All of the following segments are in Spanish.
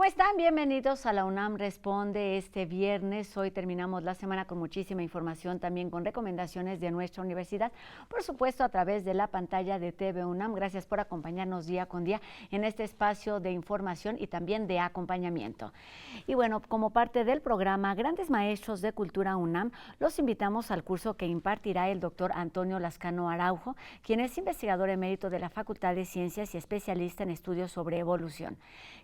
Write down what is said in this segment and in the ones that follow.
están? Bienvenidos a la UNAM Responde este viernes. Hoy terminamos la semana con muchísima información, también con recomendaciones de nuestra universidad, por supuesto a través de la pantalla de TV UNAM. Gracias por acompañarnos día con día en este espacio de información y también de acompañamiento. Y bueno, como parte del programa Grandes Maestros de Cultura UNAM, los invitamos al curso que impartirá el doctor Antonio Lascano Araujo, quien es investigador emérito de la Facultad de Ciencias y especialista en estudios sobre evolución.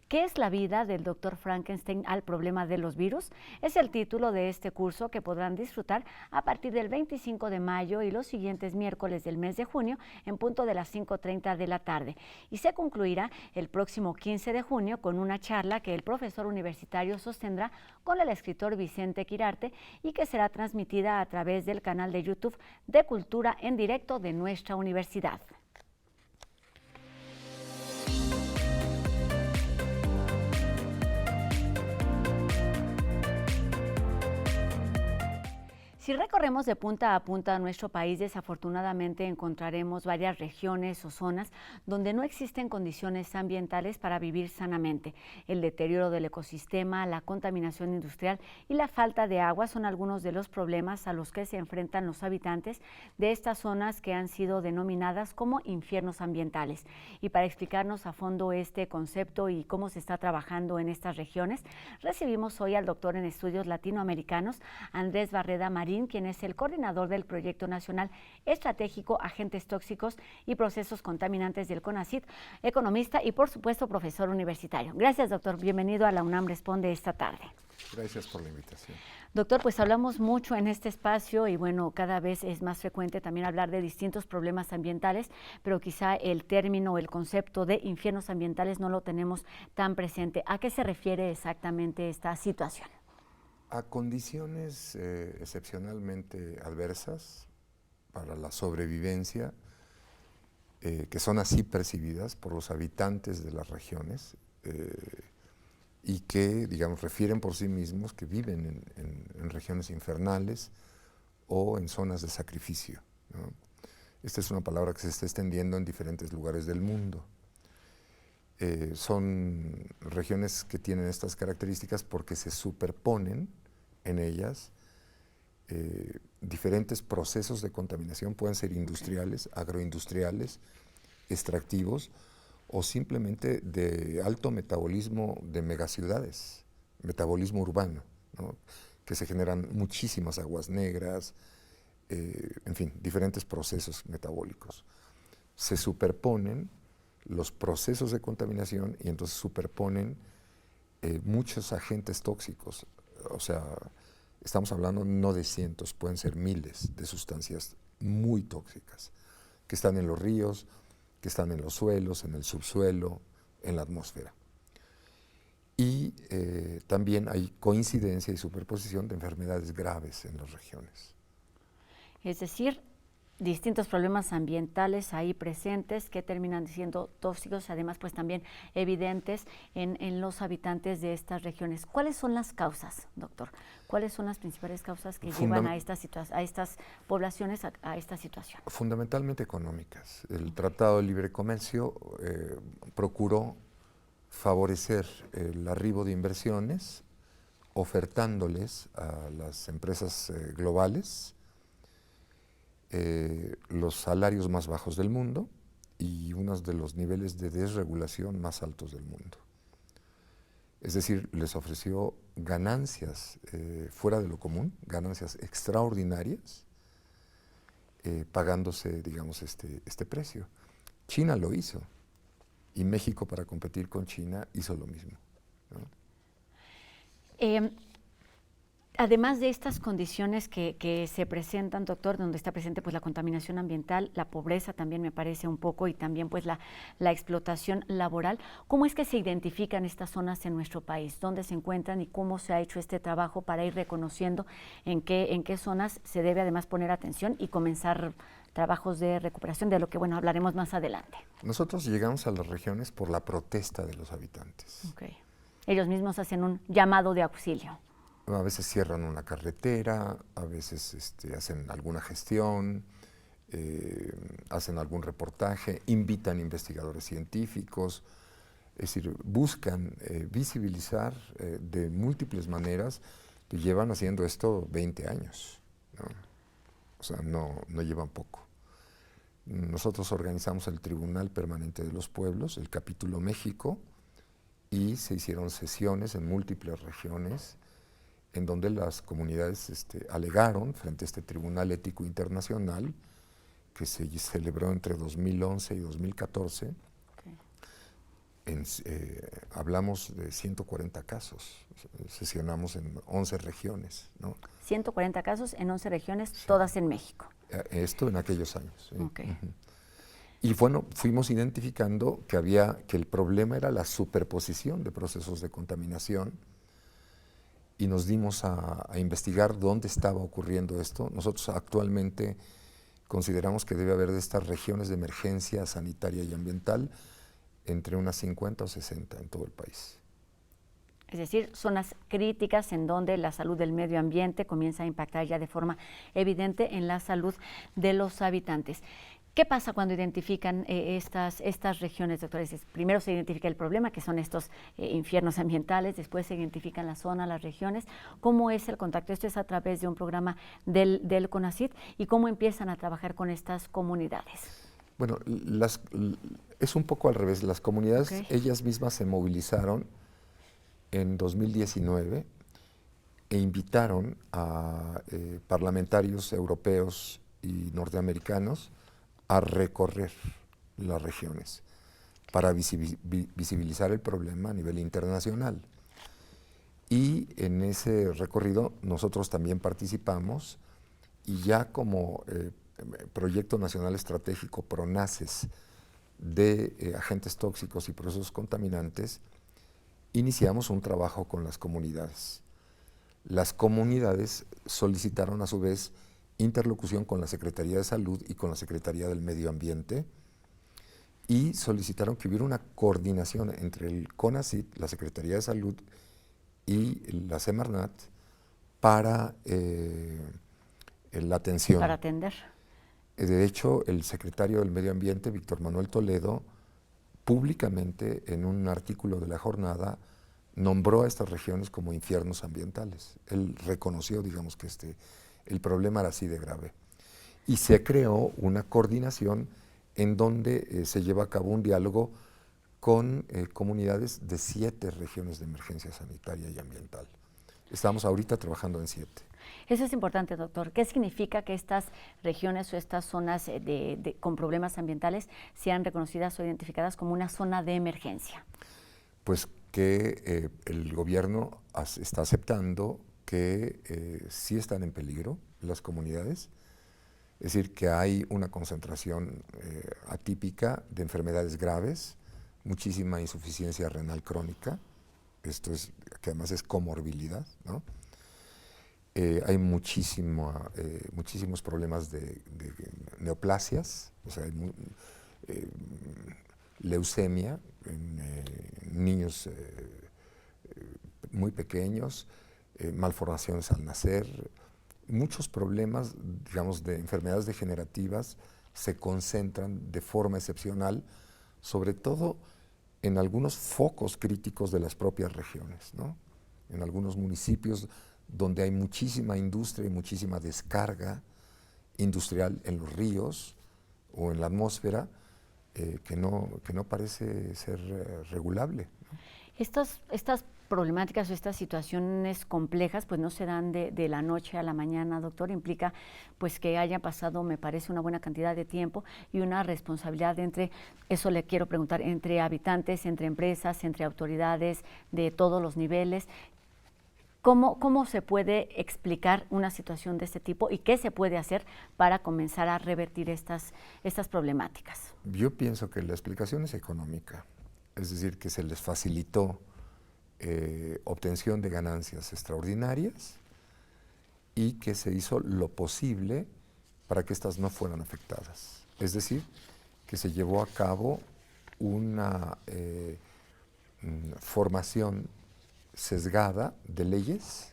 ¿Qué es la vida del Dr. Frankenstein al problema de los virus? Es el título de este curso que podrán disfrutar a partir del 25 de mayo y los siguientes miércoles del mes de junio en punto de las 5:30 de la tarde. Y se concluirá el próximo 15 de junio con una charla que el profesor universitario sostendrá con el escritor Vicente Quirarte y que será transmitida a través del canal de YouTube de Cultura en Directo de nuestra universidad. Si recorremos de punta a punta nuestro país, desafortunadamente encontraremos varias regiones o zonas donde no existen condiciones ambientales para vivir sanamente. El deterioro del ecosistema, la contaminación industrial y la falta de agua son algunos de los problemas a los que se enfrentan los habitantes de estas zonas que han sido denominadas como infiernos ambientales. Y para explicarnos a fondo este concepto y cómo se está trabajando en estas regiones, recibimos hoy al doctor en estudios latinoamericanos, Andrés Barreda Marín, quien es el coordinador del Proyecto Nacional Estratégico Agentes Tóxicos y Procesos Contaminantes del CONACYT, economista y, por supuesto, profesor universitario. Gracias, doctor. Bienvenido a la UNAM Responde esta tarde. Gracias por la invitación. Doctor, pues hablamos mucho en este espacio y bueno, cada vez es más frecuente también hablar de distintos problemas ambientales, pero quizá el término o el concepto de infiernos ambientales no lo tenemos tan presente. ¿A qué se refiere exactamente esta situación? A condiciones excepcionalmente adversas para la sobrevivencia, que son así percibidas por los habitantes de las regiones y que, digamos, refieren por sí mismos que viven en regiones infernales o en zonas de sacrificio, ¿no? Esta es una palabra que se está extendiendo en diferentes lugares del mundo. Son regiones que tienen estas características porque se superponen en ellas diferentes procesos de contaminación, pueden ser industriales, agroindustriales, extractivos o simplemente de alto metabolismo de megaciudades, metabolismo urbano, ¿no? Que se generan muchísimas aguas negras, en fin, diferentes procesos metabólicos. Se superponen los procesos de contaminación y entonces superponen muchos agentes tóxicos. O sea, estamos hablando no de cientos, pueden ser miles de sustancias muy tóxicas que están en los ríos, que están en los suelos, en el subsuelo, en la atmósfera. Y también hay coincidencia y superposición de enfermedades graves en las regiones. Es decir, distintos problemas ambientales ahí presentes que terminan siendo tóxicos, además pues también evidentes en los habitantes de estas regiones. ¿Cuáles son las causas, doctor? ¿Cuáles son las principales causas que llevan a estas poblaciones a esta situación? Fundamentalmente económicas. El Tratado de Libre Comercio procuró favorecer el arribo de inversiones, ofertándoles a las empresas globales los salarios más bajos del mundo y uno de los niveles de desregulación más altos del mundo. Es decir, les ofreció ganancias fuera de lo común, ganancias extraordinarias, pagándose, digamos, este precio. China lo hizo y México, para competir con China, hizo lo mismo, ¿no? Además de estas condiciones que se presentan, doctor, donde está presente pues la contaminación ambiental, la pobreza también me parece un poco y también pues la explotación laboral, ¿cómo es que se identifican estas zonas en nuestro país? ¿Dónde se encuentran y cómo se ha hecho este trabajo para ir reconociendo en qué zonas se debe además poner atención y comenzar trabajos de recuperación, de lo que, bueno, hablaremos más adelante? Nosotros llegamos a las regiones por la protesta de los habitantes. Okay. Ellos mismos hacen un llamado de auxilio. A veces cierran una carretera, a veces hacen alguna gestión, hacen algún reportaje, invitan investigadores científicos, Es decir, buscan visibilizar de múltiples maneras, que llevan haciendo esto 20 años, ¿no? O sea, no llevan poco. Nosotros organizamos el Tribunal Permanente de los Pueblos, el Capítulo México, y se hicieron sesiones en múltiples regiones en donde las comunidades alegaron frente a este Tribunal Ético Internacional que se celebró entre 2011 y 2014. Hablamos de 140 casos, sesionamos en 11 regiones, ¿no? 140 casos en 11 regiones, Sí. Todas en México. Esto en aquellos años. ¿Sí? Okay. Y bueno, fuimos identificando que el problema era la superposición de procesos de contaminación y nos dimos a investigar dónde estaba ocurriendo esto. Nosotros actualmente consideramos que debe haber de estas regiones de emergencia sanitaria y ambiental entre unas 50 o 60 en todo el país. Es decir, zonas críticas en donde la salud del medio ambiente comienza a impactar ya de forma evidente en la salud de los habitantes. ¿Qué pasa cuando identifican estas regiones, doctores? Primero se identifica el problema, que son estos infiernos ambientales, después se identifican la zona, las regiones. ¿Cómo es el contacto? Esto es a través de un programa del CONACYT, ¿y cómo empiezan a trabajar con estas comunidades? Bueno, es un poco al revés. Las comunidades, Okay, ellas mismas se movilizaron en 2019 e invitaron a parlamentarios europeos y norteamericanos a recorrer las regiones para visibilizar el problema a nivel internacional. Y en ese recorrido nosotros también participamos y ya como Proyecto Nacional Estratégico PRONACES de agentes tóxicos y procesos contaminantes, iniciamos un trabajo con las comunidades. Las comunidades solicitaron a su vez interlocución con la Secretaría de Salud y con la Secretaría del Medio Ambiente y solicitaron que hubiera una coordinación entre el CONACYT, la Secretaría de Salud y la Semarnat para la atención. para atender. De hecho, el secretario del Medio Ambiente, Víctor Manuel Toledo, públicamente en un artículo de La Jornada nombró a estas regiones como infiernos ambientales. Él reconoció, digamos, que el problema era así de grave. Y se creó una coordinación en donde se lleva a cabo un diálogo con comunidades de 7 regiones de emergencia sanitaria y ambiental. Estamos ahorita trabajando en 7. Eso es importante, doctor. ¿Qué significa que estas regiones o estas zonas con problemas ambientales sean reconocidas o identificadas como una zona de emergencia? Pues que el gobierno está aceptando que sí están en peligro las comunidades, es decir, que hay una concentración atípica de enfermedades graves, muchísima insuficiencia renal crónica, esto es, que además es comorbilidad, ¿no? Hay muchísimos problemas de neoplasias, o sea, hay leucemia en niños muy pequeños, malformaciones al nacer, muchos problemas, digamos, de enfermedades degenerativas se concentran de forma excepcional, sobre todo en algunos focos críticos de las propias regiones, ¿no? En algunos municipios donde hay muchísima industria y muchísima descarga industrial en los ríos o en la atmósfera, que no parece ser regulable, ¿no? Estas problemáticas o estas situaciones complejas pues no se dan de la noche a la mañana, doctor. Implica pues que haya pasado, me parece, una buena cantidad de tiempo y una responsabilidad eso le quiero preguntar, entre habitantes, entre empresas, entre autoridades de todos los niveles. ¿Cómo se puede explicar una situación de este tipo y qué se puede hacer para comenzar a revertir estas problemáticas? Yo pienso que la explicación es económica, es decir, que se les facilitó obtención de ganancias extraordinarias y que se hizo lo posible para que estas no fueran afectadas. Es decir, que se llevó a cabo una formación sesgada de leyes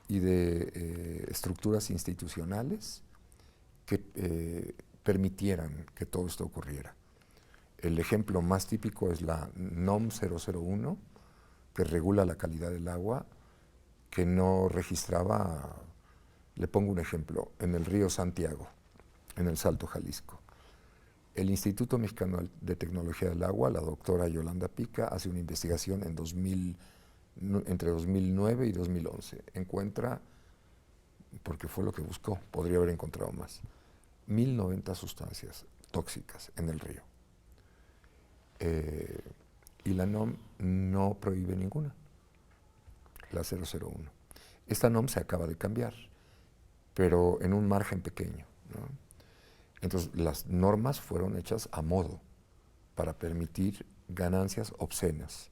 y de estructuras institucionales que permitieran que todo esto ocurriera. El ejemplo más típico es la NOM 001, que regula la calidad del agua, que no registraba, le pongo un ejemplo, en el río Santiago, en el Salto, Jalisco. El Instituto Mexicano de Tecnología del Agua, la doctora Yolanda Pica, hace una investigación entre 2009 y 2011. Encuentra, porque fue lo que buscó, podría haber encontrado más, 1090 sustancias tóxicas en el río. Y la NOM no prohíbe ninguna, la 001. Esta NOM se acaba de cambiar, pero en un margen pequeño, ¿no? Entonces, las normas fueron hechas a modo para permitir ganancias obscenas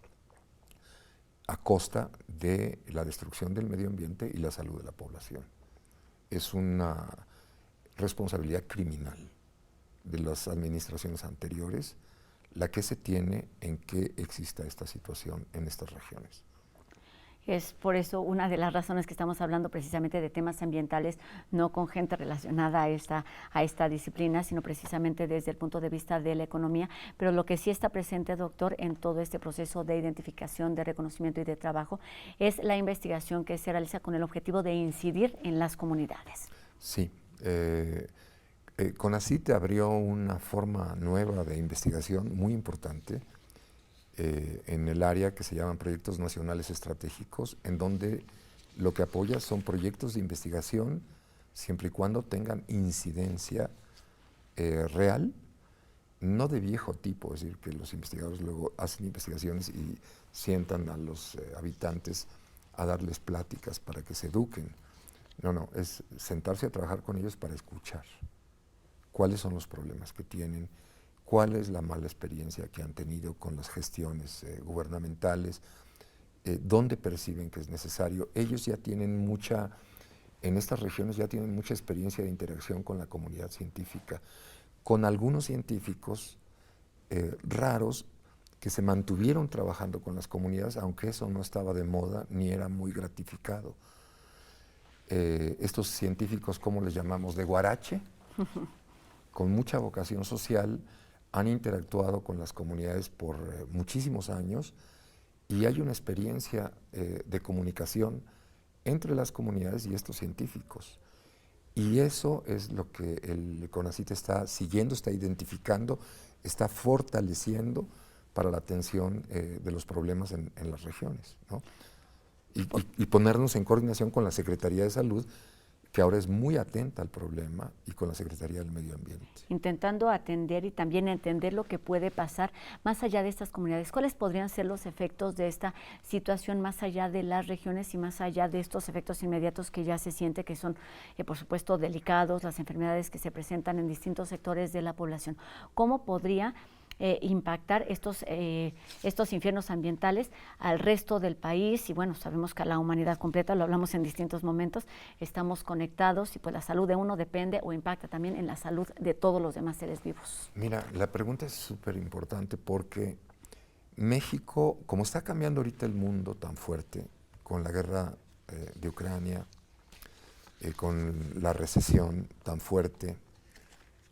a costa de la destrucción del medio ambiente y la salud de la población. Es una responsabilidad criminal de las administraciones anteriores la que se tiene en que exista esta situación en estas regiones. Es por eso una de las razones que estamos hablando precisamente de temas ambientales, no con gente relacionada a esta disciplina, sino precisamente desde el punto de vista de la economía. Pero lo que sí está presente, doctor, en todo este proceso de identificación, de reconocimiento y de trabajo, es la investigación que se realiza con el objetivo de incidir en las comunidades. Sí. CONACYT abrió una forma nueva de investigación muy importante en el área que se llaman proyectos nacionales estratégicos, en donde lo que apoya son proyectos de investigación siempre y cuando tengan incidencia real, no de viejo tipo, es decir, que los investigadores luego hacen investigaciones y sientan a los habitantes a darles pláticas para que se eduquen. No, es sentarse a trabajar con ellos para escuchar cuáles son los problemas que tienen, cuál es la mala experiencia que han tenido con las gestiones gubernamentales, dónde perciben que es necesario. Ellos ya tienen en estas regiones ya tienen mucha experiencia de interacción con la comunidad científica, con algunos científicos raros que se mantuvieron trabajando con las comunidades, aunque eso no estaba de moda ni era muy gratificado. Estos científicos, ¿cómo les llamamos? De guarache, con mucha vocación social, han interactuado con las comunidades por muchísimos años y hay una experiencia de comunicación entre las comunidades y estos científicos. Y eso es lo que el CONACYT está siguiendo, está identificando, está fortaleciendo para la atención de los problemas en las regiones, ¿no? Y ponernos en coordinación con la Secretaría de Salud, que ahora es muy atenta al problema, y con la Secretaría del Medio Ambiente. Intentando atender y también entender lo que puede pasar más allá de estas comunidades. ¿Cuáles podrían ser los efectos de esta situación más allá de las regiones y más allá de estos efectos inmediatos que ya se siente que son, por supuesto, delicados, las enfermedades que se presentan en distintos sectores de la población? ¿Cómo podría impactar estos infiernos ambientales al resto del país? Y bueno, sabemos que a la humanidad completa, lo hablamos en distintos momentos, estamos conectados y pues la salud de uno depende o impacta también en la salud de todos los demás seres vivos. Mira, la pregunta es súper importante porque México, como está cambiando ahorita el mundo tan fuerte, con la guerra de Ucrania, con la recesión tan fuerte,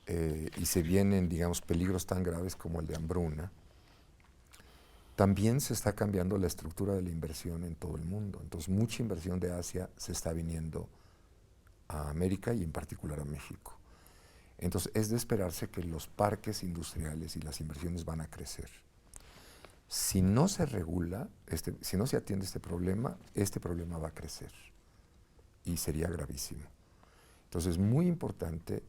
y se vienen, digamos, peligros tan graves como el de hambruna, también se está cambiando la estructura de la inversión en todo el mundo. Entonces, mucha inversión de Asia se está viniendo a América y en particular a México. Entonces, es de esperarse que los parques industriales y las inversiones van a crecer. Si no se regula, si no se atiende este problema va a crecer y sería gravísimo. Entonces, es muy importante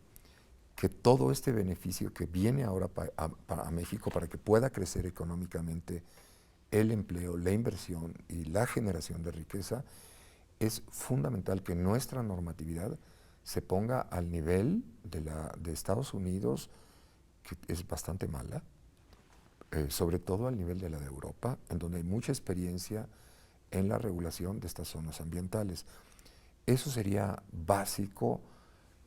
que todo este beneficio que viene ahora para México, para que pueda crecer económicamente el empleo, la inversión y la generación de riqueza, es fundamental que nuestra normatividad se ponga al nivel de Estados Unidos, que es bastante mala, sobre todo al nivel de la de Europa, en donde hay mucha experiencia en la regulación de estas zonas ambientales. Eso sería básico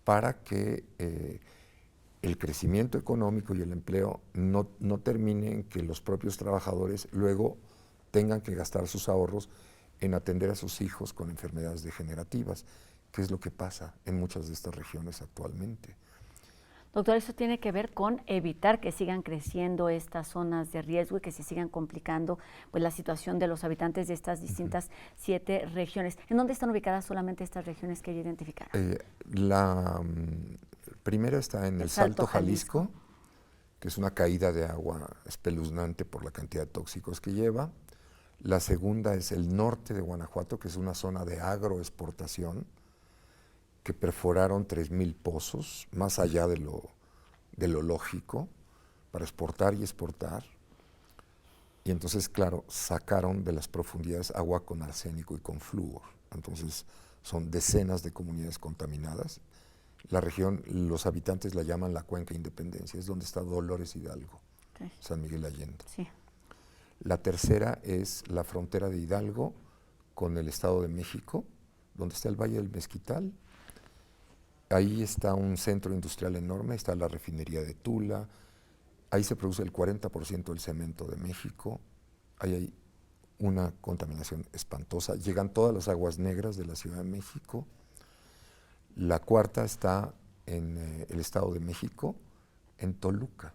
para que el crecimiento económico y el empleo no termine en que los propios trabajadores luego tengan que gastar sus ahorros en atender a sus hijos con enfermedades degenerativas, que es lo que pasa en muchas de estas regiones actualmente. Doctor, eso tiene que ver con evitar que sigan creciendo estas zonas de riesgo y que se sigan complicando pues, la situación de los habitantes de estas distintas 7 regiones. ¿En dónde están ubicadas solamente estas regiones que hay identificadas? La primera está en el Salto Jalisco, que es una caída de agua espeluznante por la cantidad de tóxicos que lleva. La segunda es el norte de Guanajuato, que es una zona de agroexportación, que perforaron 3,000 pozos, más allá de lo lógico, para exportar y exportar. Y entonces, claro, sacaron de las profundidades agua con arsénico y con flúor. Entonces, son decenas de comunidades contaminadas. La región, los habitantes la llaman la Cuenca Independencia, es donde está Dolores Hidalgo, okay. San Miguel Allende. Sí. La tercera es la frontera de Hidalgo con el Estado de México, donde está el Valle del Mezquital. Ahí está un centro industrial enorme, está la refinería de Tula, ahí se produce el 40% del cemento de México, ahí hay una contaminación espantosa, llegan todas las aguas negras de la Ciudad de México. La cuarta está en el Estado de México, en Toluca,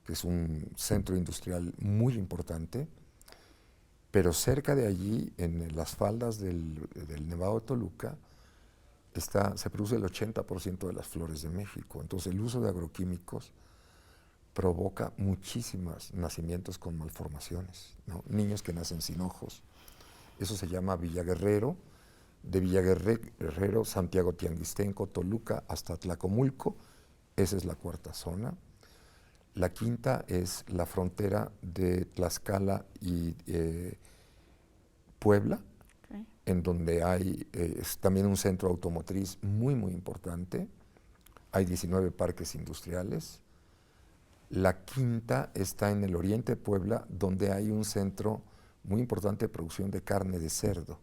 que es un centro industrial muy importante, pero cerca de allí, en las faldas del Nevado de Toluca, se produce el 80% de las flores de México. Entonces el uso de agroquímicos provoca muchísimos nacimientos con malformaciones, ¿no? Niños que nacen sin ojos. Eso se llama Villa Guerrero, de Villa Guerrero, Santiago Tianguistenco, Toluca, hasta Tlacomulco. Esa es la cuarta zona. La quinta es la frontera de Tlaxcala y Puebla, okay. En donde hay es también un centro automotriz muy, muy importante. Hay 19 parques industriales. La quinta está en el oriente de Puebla, donde hay un centro muy importante de producción de carne de cerdo.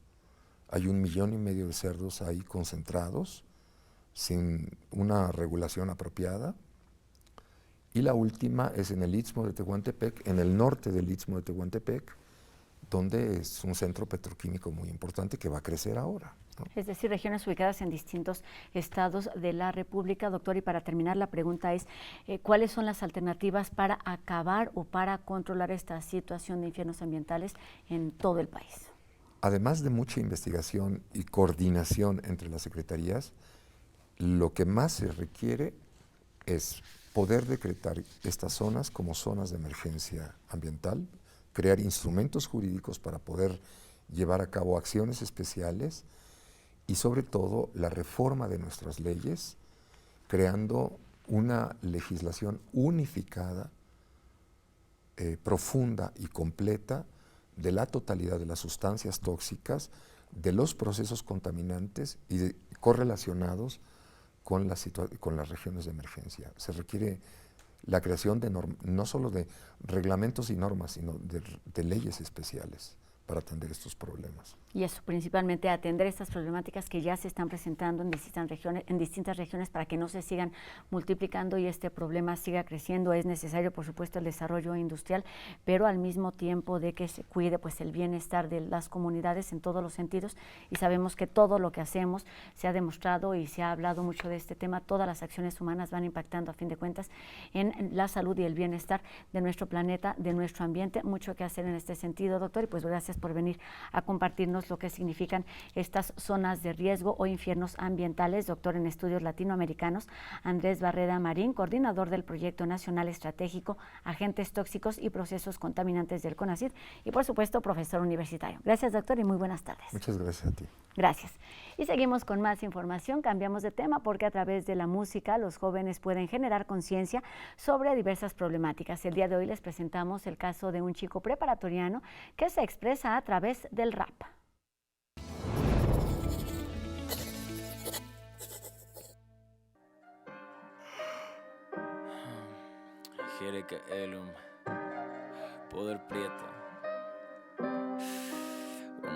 Hay 1,5 millones de cerdos ahí concentrados, sin una regulación apropiada. Y la última es en el Istmo de Tehuantepec, en el norte del Istmo de Tehuantepec, donde es un centro petroquímico muy importante que va a crecer ahora, ¿no? Es decir, regiones ubicadas en distintos estados de la República, doctor. Y para terminar, la pregunta es, ¿cuáles son las alternativas para acabar o para controlar esta situación de infiernos ambientales en todo el país? Además de mucha investigación y coordinación entre las secretarías, lo que más se requiere es poder decretar estas zonas como zonas de emergencia ambiental, crear instrumentos jurídicos para poder llevar a cabo acciones especiales y sobre todo la reforma de nuestras leyes, creando una legislación unificada, profunda y completa de la totalidad de las sustancias tóxicas, de los procesos contaminantes y correlacionados con las regiones de emergencia. Se requiere la creación de no solo de reglamentos y normas, sino de leyes especiales para atender estos problemas. Y eso, principalmente atender estas problemáticas que ya se están presentando en distintas regiones para que no se sigan multiplicando y este problema siga creciendo. Es necesario, por supuesto, el desarrollo industrial, pero al mismo tiempo de que se cuide pues, el bienestar de las comunidades en todos los sentidos. Y sabemos que todo lo que hacemos se ha demostrado y se ha hablado mucho de este tema. Todas las acciones humanas van impactando, a fin de cuentas, en la salud y el bienestar de nuestro planeta, de nuestro ambiente. Mucho que hacer en este sentido, doctor, y pues gracias por venir a compartirnos lo que significan estas zonas de riesgo o infiernos ambientales. Doctor en Estudios Latinoamericanos, Andrés Barreda Marín, coordinador del Proyecto Nacional Estratégico Agentes Tóxicos y Procesos Contaminantes del CONACYT y, por supuesto, profesor universitario. Gracias, doctor, y muy buenas tardes. Muchas gracias a ti. Gracias. Y seguimos con más información. Cambiamos de tema porque a través de la música los jóvenes pueden generar conciencia sobre diversas problemáticas. El día de hoy les presentamos el caso de un chico preparatoriano que se expresa a través del rap. Jereka Elum, Poder Prieto.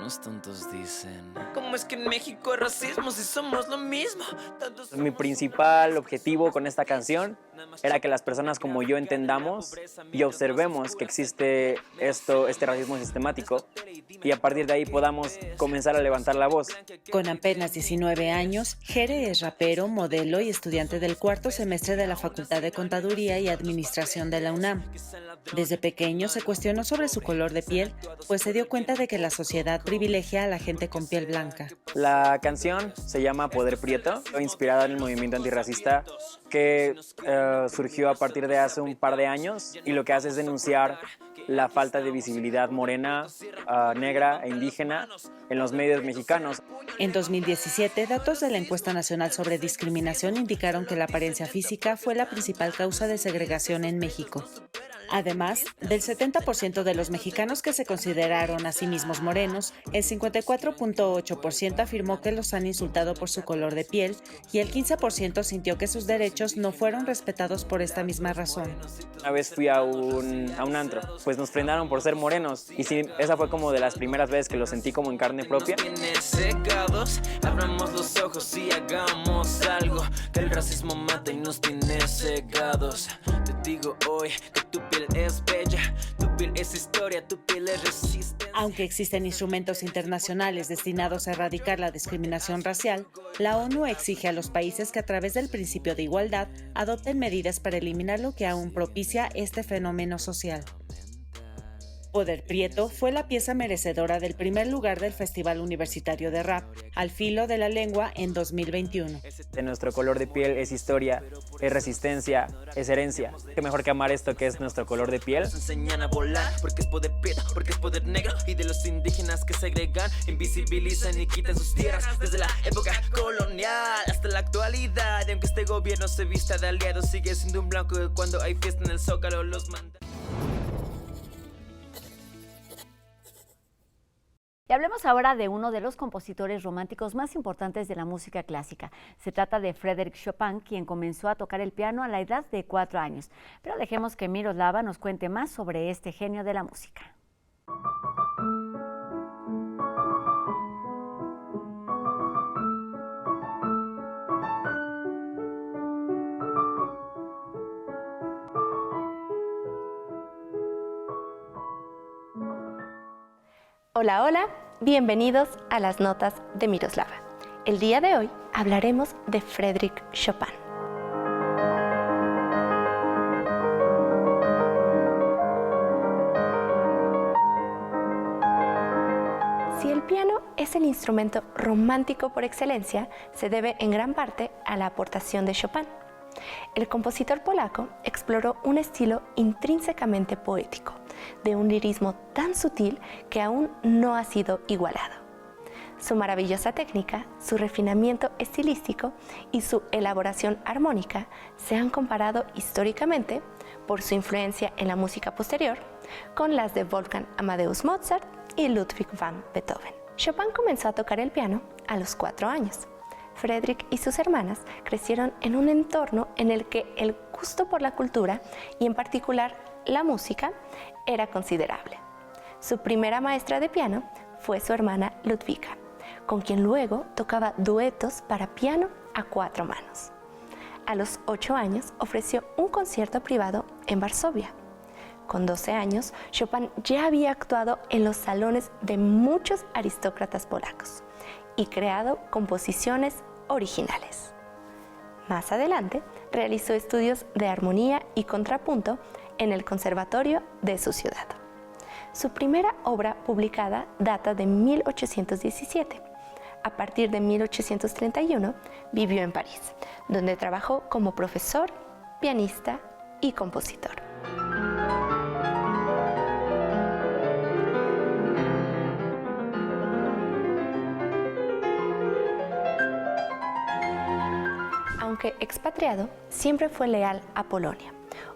Unos tontos dicen. ¿Cómo es que en México hay racismo si somos lo mismo? Mi principal objetivo con esta canción era que las personas como yo entendamos y observemos que existe este racismo sistemático y a partir de ahí podamos comenzar a levantar la voz. Con apenas 19 años, Jere es rapero, modelo y estudiante del cuarto semestre de la Facultad de Contaduría y Administración de la UNAM. Desde pequeño se cuestionó sobre su color de piel, pues se dio cuenta de que la sociedad privilegia a la gente con piel blanca. La canción se llama Poder Prieto, inspirada en el movimiento antirracista que surgió a partir de hace un par de años y lo que hace es denunciar la falta de visibilidad morena, negra e indígena en los medios mexicanos. En 2017, datos de la Encuesta Nacional sobre Discriminación indicaron que la apariencia física fue la principal causa de segregación en México. Además, del 70% de los mexicanos que se consideraron a sí mismos morenos, el 54.8% afirmó que los han insultado por su color de piel y el 15% sintió que sus derechos no fueron respetados por esta misma razón. Una vez fui a un antro, pues nos frenaron por ser morenos y sí, esa fue como de las primeras veces que lo sentí como en carne propia. Abramos los ojos y hagamos algo, que el racismo mata y nos tiene cegados. Te digo hoy que tu piel es bella, tu piel es historia, tu piel es resistencia. Aunque existen instrumentos internacionales destinados a erradicar la discriminación racial, la ONU exige a los países que a través del principio de igualdad adopten medidas para eliminar lo que aún propicia este fenómeno social. Poder Prieto fue la pieza merecedora del primer lugar del Festival Universitario de Rap, Al Filo de la Lengua, en 2021. De nuestro color de piel es historia, es resistencia, es herencia. Qué mejor que amar esto que es nuestro color de piel. Nos enseñan a volar porque es poder prieto, porque es poder negro. Y de los indígenas que segregan, invisibilizan y quitan sus tierras. Desde la época colonial hasta la actualidad. Y aunque este gobierno se vista de aliado, sigue siendo un blanco que cuando hay fiesta en el Zócalo los manda. Y hablemos ahora de uno de los compositores románticos más importantes de la música clásica. Se trata de Frédéric Chopin, quien comenzó a tocar el piano a la edad de 4 años. Pero dejemos que Miroslava nos cuente más sobre este genio de la música. Hola, hola, bienvenidos a las notas de Miroslava. El día de hoy hablaremos de Frédéric Chopin. Si el piano es el instrumento romántico por excelencia, se debe en gran parte a la aportación de Chopin. El compositor polaco exploró un estilo intrínsecamente poético, de un lirismo tan sutil que aún no ha sido igualado. Su maravillosa técnica, su refinamiento estilístico y su elaboración armónica se han comparado históricamente, por su influencia en la música posterior, con las de Wolfgang Amadeus Mozart y Ludwig van Beethoven. Chopin comenzó a tocar el piano a los 4 años. Frédéric y sus hermanas crecieron en un entorno en el que el gusto por la cultura y en particular la música era considerable. Su primera maestra de piano fue su hermana Ludwika, con quien luego tocaba duetos para piano a 4 manos. A los 8 años ofreció un concierto privado en Varsovia. Con 12 años, Chopin ya había actuado en los salones de muchos aristócratas polacos y creado composiciones originales. Más adelante, realizó estudios de armonía y contrapunto en el conservatorio de su ciudad. Su primera obra publicada data de 1817. A partir de 1831 vivió en París, donde trabajó como profesor, pianista y compositor. Aunque expatriado, siempre fue leal a Polonia,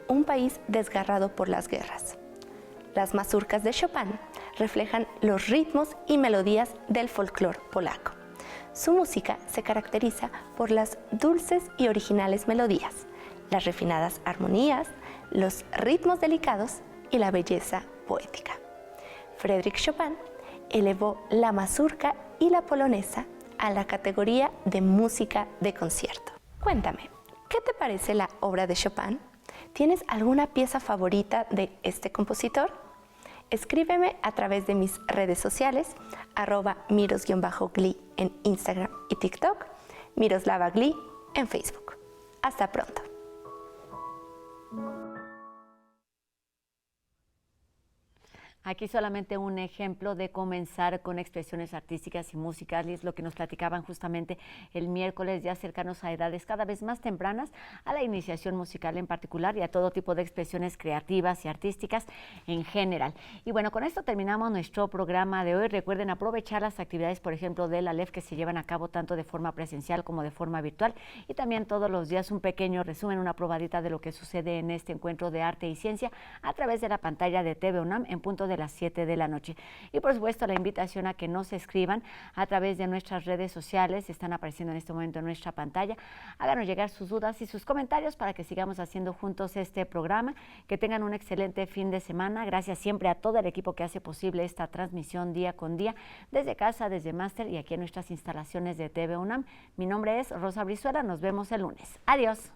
un país desgarrado por las guerras. Las mazurcas de Chopin reflejan los ritmos y melodías del folclore polaco. Su música se caracteriza por las dulces y originales melodías, las refinadas armonías, los ritmos delicados y la belleza poética. Frédéric Chopin elevó la mazurca y la polonesa a la categoría de música de concierto. Cuéntame, ¿qué te parece la obra de Chopin? ¿Tienes alguna pieza favorita de este compositor? Escríbeme a través de mis redes sociales, @miros_gli en Instagram y TikTok, Miroslava Gli en Facebook. Hasta pronto. Aquí solamente un ejemplo de comenzar con expresiones artísticas y musicales, lo que nos platicaban justamente el miércoles, ya cercanos a edades cada vez más tempranas, a la iniciación musical en particular y a todo tipo de expresiones creativas y artísticas en general. Y bueno, con esto terminamos nuestro programa de hoy. Recuerden aprovechar las actividades, por ejemplo, de la LEF que se llevan a cabo tanto de forma presencial como de forma virtual, y también todos los días un pequeño resumen, una probadita de lo que sucede en este encuentro de arte y ciencia a través de la pantalla de TV UNAM en punto de las 7 de la noche. Y por supuesto la invitación a que nos escriban a través de nuestras redes sociales, están apareciendo en este momento en nuestra pantalla. Háganos llegar sus dudas y sus comentarios para que sigamos haciendo juntos este programa. Que tengan un excelente fin de semana. Gracias siempre a todo el equipo que hace posible esta transmisión día con día, desde casa, desde Máster y aquí en nuestras instalaciones de TV UNAM. Mi nombre es Rosa Brizuela, nos vemos el lunes. Adiós.